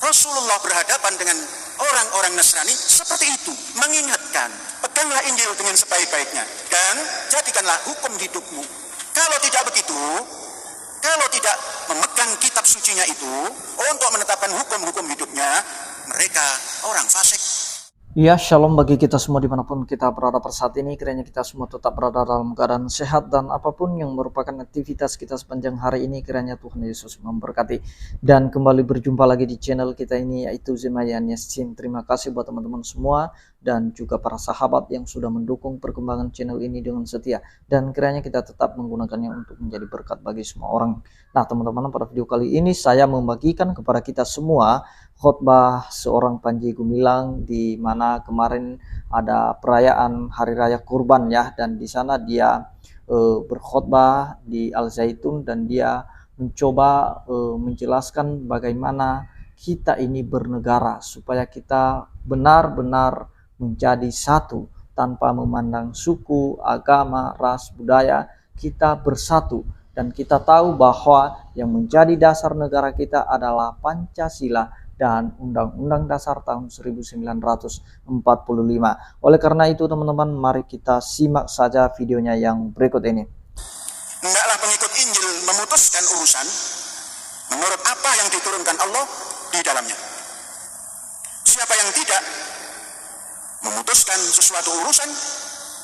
Rasulullah berhadapan dengan orang-orang Nasrani seperti itu, mengingatkan, peganglah Injil dengan sebaik-baiknya dan jadikanlah hukum hidupmu. Kalau tidak begitu, kalau tidak memegang kitab sucinya itu untuk menetapkan hukum-hukum hidupnya, mereka orang fasik. Ya, shalom bagi kita semua dimanapun kita berada pada saat ini. Kiranya kita semua tetap berada dalam keadaan sehat dan apapun yang merupakan aktivitas kita sepanjang hari ini, kiranya Tuhan Yesus memberkati. Dan kembali berjumpa lagi di channel kita ini, yaitu Zemayan Yasin. Terima kasih buat teman-teman semua dan juga para sahabat yang sudah mendukung perkembangan channel ini dengan setia. Dan kiranya kita tetap menggunakannya untuk menjadi berkat bagi semua orang. Nah teman-teman, pada video kali ini saya membagikan kepada kita semua khotbah seorang Panji Gumilang, di mana kemarin ada perayaan Hari Raya Kurban ya, dan di sana dia berkhotbah di Al Zaitun dan dia mencoba menjelaskan bagaimana kita ini bernegara supaya kita benar-benar menjadi satu tanpa memandang suku, agama, ras, budaya. Kita bersatu dan kita tahu bahwa yang menjadi dasar negara kita adalah Pancasila dan Undang-Undang Dasar tahun 1945. Oleh karena itu teman-teman, mari kita simak saja videonya yang berikut ini. Hendaklah pengikut Injil memutuskan urusan menurut apa yang diturunkan Allah di dalamnya. Siapa yang tidak memutuskan sesuatu urusan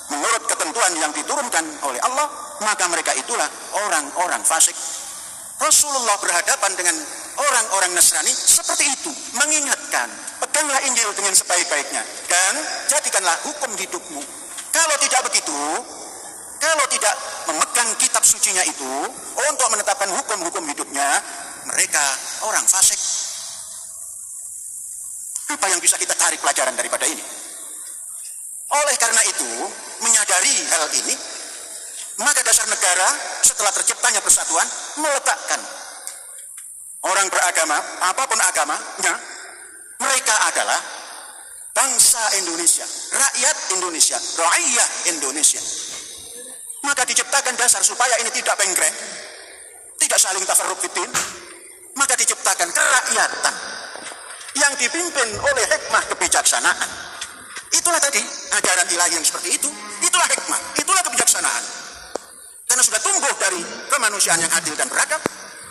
menurut ketentuan yang diturunkan oleh Allah, maka mereka itulah orang-orang fasik. Rasulullah berhadapan dengan orang-orang Nasrani seperti itu, mengingatkan, peganglah Injil dengan sebaik-baiknya dan jadikanlah hukum hidupmu. Kalau tidak begitu, kalau tidak memegang kitab sucinya itu untuk menetapkan hukum-hukum hidupnya, mereka orang fasik. Apa yang bisa kita tarik pelajaran daripada ini? Oleh karena itu, menyadari hal ini, maka dasar negara setelah terciptanya persatuan meletakkan orang beragama, apapun agamanya, mereka adalah bangsa Indonesia, rakyat Indonesia, rakyat Indonesia. Maka diciptakan dasar supaya ini tidak pengkreng, tidak saling tafarruq fitin, maka diciptakan kerakyatan yang dipimpin oleh hikmah kebijaksanaan. Itulah tadi ajaran ilahi yang seperti itu, itulah hikmah, itulah kebijaksanaan. Karena sudah tumbuh dari kemanusiaan yang adil dan beradab,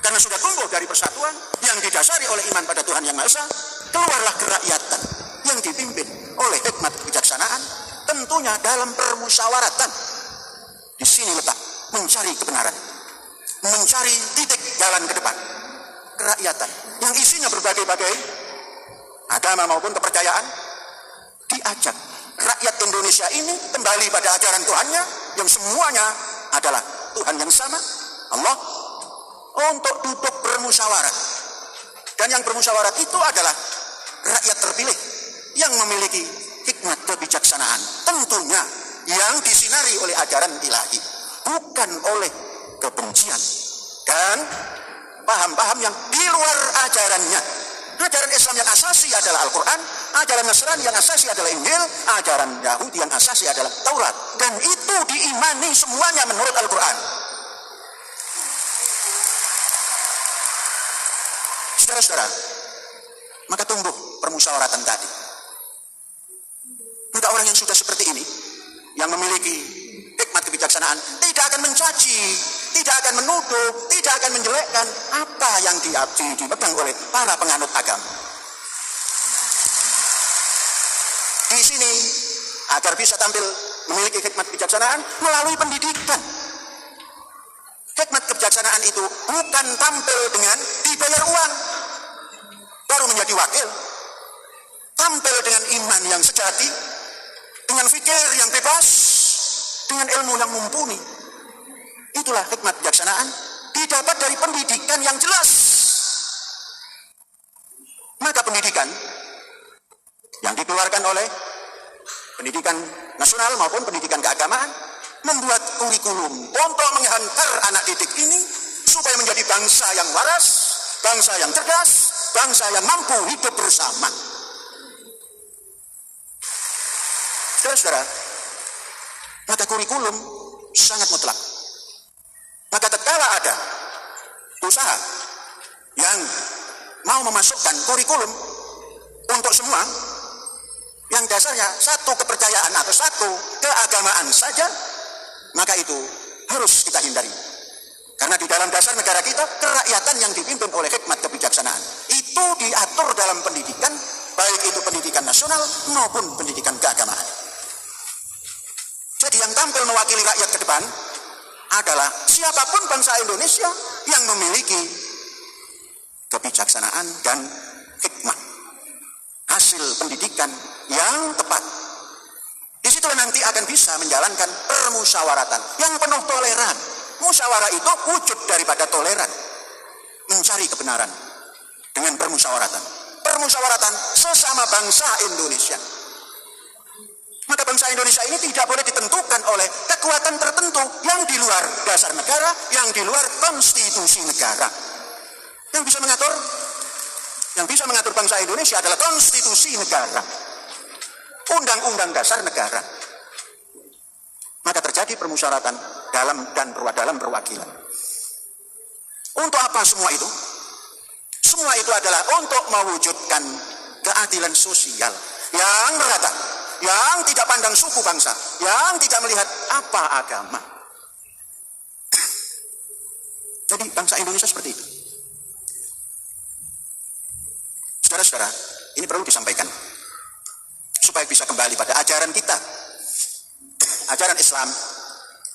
karena sudah tumbuh dari persatuan yang didasari oleh iman pada Tuhan Yang Maha Esa, keluarlah kerakyatan yang dipimpin oleh hikmat kebijaksanaan, tentunya dalam permusyawaratan. Di sini letak mencari kebenaran, mencari titik jalan ke depan. Kerakyatan yang isinya berbagai-bagai agama maupun kepercayaan, diajak rakyat Indonesia ini kembali pada ajaran Tuhannya yang semuanya adalah Tuhan yang sama, Allah, untuk duduk bermusyawarah. Dan yang bermusyawarah itu adalah rakyat terpilih yang memiliki hikmat kebijaksanaan, tentunya yang disinari oleh ajaran ilahi, bukan oleh kebencian dan paham-paham yang di luar ajarannya. Ajaran Islam yang asasi adalah Al-Quran, ajaran Nasrani yang asasi adalah Injil, ajaran Yahudi yang asasi adalah Taurat. Dan itu diimani semuanya menurut Al-Quran. Saudara-saudara, maka tumbuh permusyawaratan tadi. Maka orang yang sudah seperti ini, yang memiliki hikmat kebijaksanaan, tidak akan mencaci, tidak akan menuduh, tidak akan menjelekkan apa yang dipegang oleh para penganut agama. Di sini agar bisa tampil memiliki hikmat kebijaksanaan melalui pendidikan. Hikmat kebijaksanaan itu bukan tampil dengan dibayar uang baru menjadi wakil, tampil dengan iman yang sejati, dengan fikir yang bebas, dengan ilmu yang mumpuni. Itulah hikmat kebijaksanaan, didapat dari pendidikan yang jelas. Maka pendidikan yang dikeluarkan oleh pendidikan nasional maupun pendidikan keagamaan membuat kurikulum untuk menghantar anak didik ini supaya menjadi bangsa yang waras, bangsa yang cerdas, bangsa yang mampu hidup bersama. Saudara-saudara, maka kurikulum sangat mutlak. Maka tatkala ada usaha yang mau memasukkan kurikulum untuk semua yang dasarnya satu kepercayaan atau satu keagamaan saja, maka itu harus kita hindari. Karena di dalam dasar negara kita, kerakyatan yang dipimpin oleh hikmat kebijaksanaan itu diatur dalam pendidikan, baik itu pendidikan nasional maupun pendidikan keagamaan. Jadi yang tampil mewakili rakyat ke depan adalah siapapun bangsa Indonesia yang memiliki kebijaksanaan dan hikmat, hasil pendidikan yang tepat. Disitulah nanti akan bisa menjalankan permusyawaratan yang penuh toleran. Musyawarah itu wujud daripada toleran, mencari kebenaran dengan permusyawaratan. Permusyawaratan sesama bangsa Indonesia. Maka bangsa Indonesia ini tidak boleh ditentukan oleh kekuatan tertentu yang di luar dasar negara, yang di luar konstitusi negara. Yang bisa mengatur bangsa Indonesia adalah konstitusi negara, undang-undang dasar negara. Maka terjadi permusyawaratan dalam perwakilan. Untuk apa semua itu? Semua itu adalah untuk mewujudkan keadilan sosial yang merata, yang tidak pandang suku bangsa, yang tidak melihat apa agama. Jadi bangsa Indonesia seperti itu. Saudara-saudara, ini perlu disampaikan supaya bisa kembali pada ajaran kita, ajaran Islam,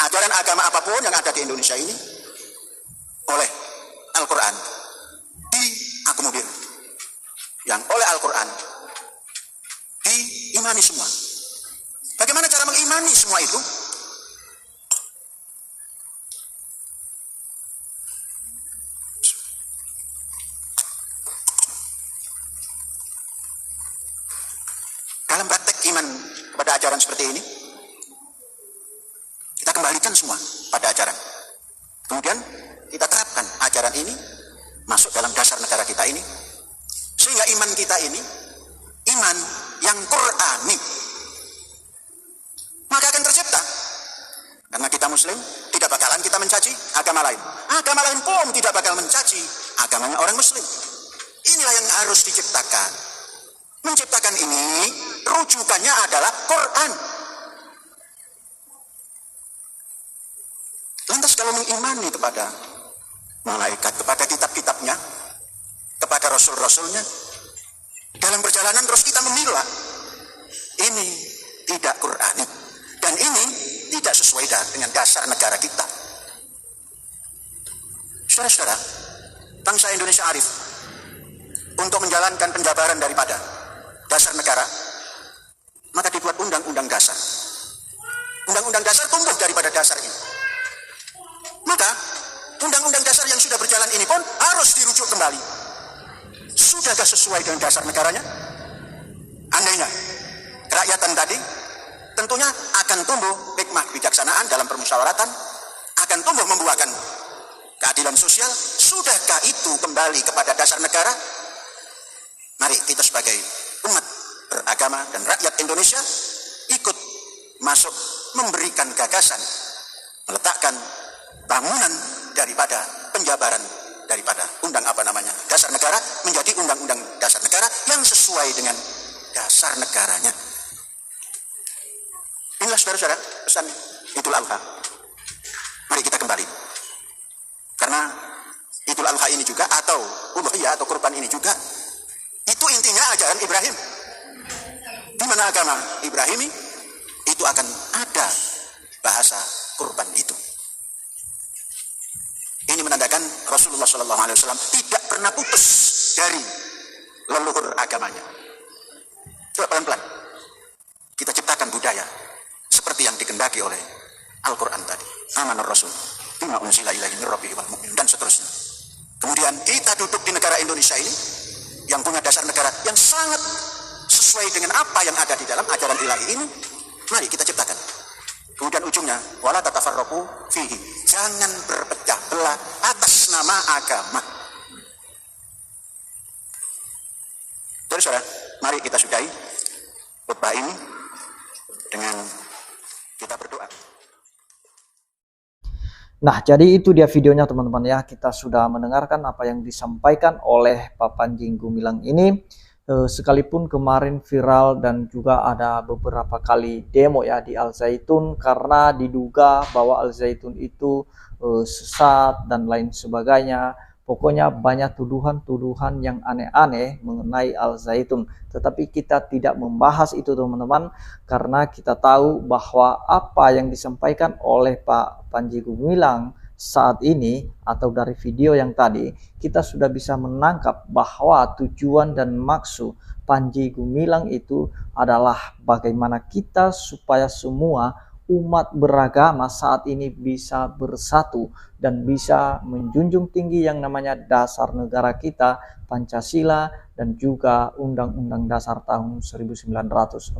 ajaran agama apapun yang ada di Indonesia ini oleh Al-Quran diakomodir, yang oleh Al-Quran diimani semua. Bagaimana cara mengimani semua itu? Dalam praktek iman kepada ajaran seperti ini, kita kembalikan semua pada ajaran. Kemudian kita terapkan ajaran ini masuk dalam dasar negara kita ini, sehingga iman kita ini iman yang Qur'ani. Maka akan tercipta, karena kita Muslim, tidak bakalan kita mencaci agama lain. Agama lain pun tidak bakal mencaci agamanya orang Muslim. Inilah yang harus diciptakan. Menciptakan ini rujukannya adalah Quran. Lantas kalau mengimani kepada malaikat, kepada kitab-kitabnya, kepada rasul-rasulnya, dalam perjalanan terus kita memilah, ini tidak Qurani dan ini tidak sesuai dengan dasar negara kita. Saudara-saudara, bangsa Indonesia arif untuk menjalankan penjabaran daripada dasar negara, maka dibuat undang-undang dasar. Undang-undang dasar tumbuh daripada dasar ini. Maka undang-undang dasar yang sudah berjalan ini pun harus dirujuk kembali. Sudahkah sesuai dengan dasar negaranya? Andainya kerakyatan tadi tentunya akan tumbuh hikmah kebijaksanaan dalam permusyawaratan, akan tumbuh membuahkan keadilan sosial. Sudahkah itu kembali kepada dasar negara? Mari kita sebagai umat beragama dan rakyat Indonesia ikut masuk memberikan gagasan, meletakkan bangunan daripada penjabaran daripada dasar negara menjadi undang-undang dasar negara yang sesuai dengan dasar negaranya. Inilah saudara-saudara pesan Idul Adha. Mari kita kembali, karena Idul Adha ini juga atau uluhiyah atau kurban ini juga itu intinya ajaran Ibrahim. Di mana agama Ibrahimi itu akan ada bahasa kurban itu. Ini menandakan Rasulullah SAW tidak pernah putus dari leluhur agamanya. Coba pelan-pelan kita ciptakan budaya seperti yang dikehendaki oleh Al-Quran tadi. Amanar Rasul bima unzila ilaihi min rabbihi wal mu'minun, dan seterusnya. Kemudian kita duduk di negara Indonesia ini yang punya dasar negara yang sangat sesuai dengan apa yang ada di dalam ajaran ilahi ini. Mari kita ciptakan. Kemudian ujungnya wala tatafarraqu fihi, jangan berpecah belah atas nama agama. Saudara, mari kita sudahi khutbah ini dengan kita berdoa. Nah, jadi itu dia videonya teman-teman ya. Kita sudah mendengarkan apa yang disampaikan oleh Pak Panji Gumilang ini. Sekalipun kemarin viral dan juga ada beberapa kali demo ya di Al Zaitun karena diduga bahwa Al Zaitun itu sesat dan lain sebagainya. Pokoknya banyak tuduhan-tuduhan yang aneh-aneh mengenai Al Zaitun. Tetapi kita tidak membahas itu teman-teman, karena kita tahu bahwa apa yang disampaikan oleh Pak Panji Gumilang saat ini atau dari video yang tadi, kita sudah bisa menangkap bahwa tujuan dan maksud Panji Gumilang itu adalah bagaimana kita supaya semua umat beragama saat ini bisa bersatu dan bisa menjunjung tinggi yang namanya dasar negara kita, Pancasila, dan juga Undang-Undang Dasar tahun 1945.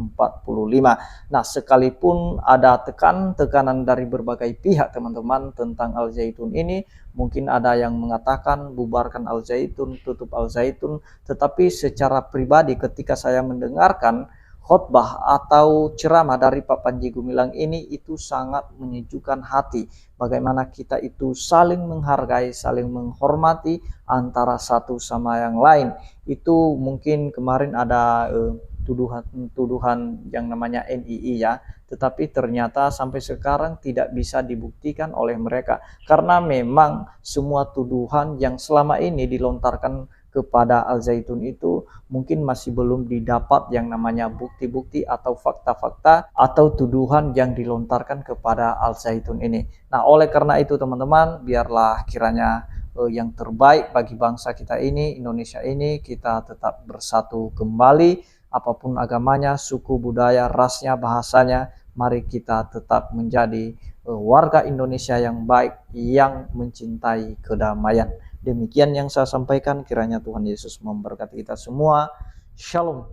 Nah, sekalipun ada tekanan dari berbagai pihak teman-teman tentang Al Zaitun ini, mungkin ada yang mengatakan bubarkan Al Zaitun, tutup Al Zaitun, tetapi secara pribadi ketika saya mendengarkan khotbah atau ceramah dari Pak Panji Gumilang ini, itu sangat menyejukkan hati. Bagaimana kita itu saling menghargai, saling menghormati antara satu sama yang lain. Itu mungkin kemarin ada tuduhan-tuduhan yang namanya NII ya, tetapi ternyata sampai sekarang tidak bisa dibuktikan oleh mereka, karena memang semua tuduhan yang selama ini dilontarkan kepada Al Zaitun itu mungkin masih belum didapat yang namanya bukti-bukti atau fakta-fakta atau tuduhan yang dilontarkan kepada Al Zaitun ini. Nah, oleh karena itu teman-teman, biarlah kiranya yang terbaik bagi bangsa kita ini, Indonesia ini, kita tetap bersatu kembali, apapun agamanya, suku, budaya, rasnya, bahasanya, mari kita tetap menjadi warga Indonesia yang baik, yang mencintai kedamaian. Demikian yang saya sampaikan, kiranya Tuhan Yesus memberkati kita semua. Shalom.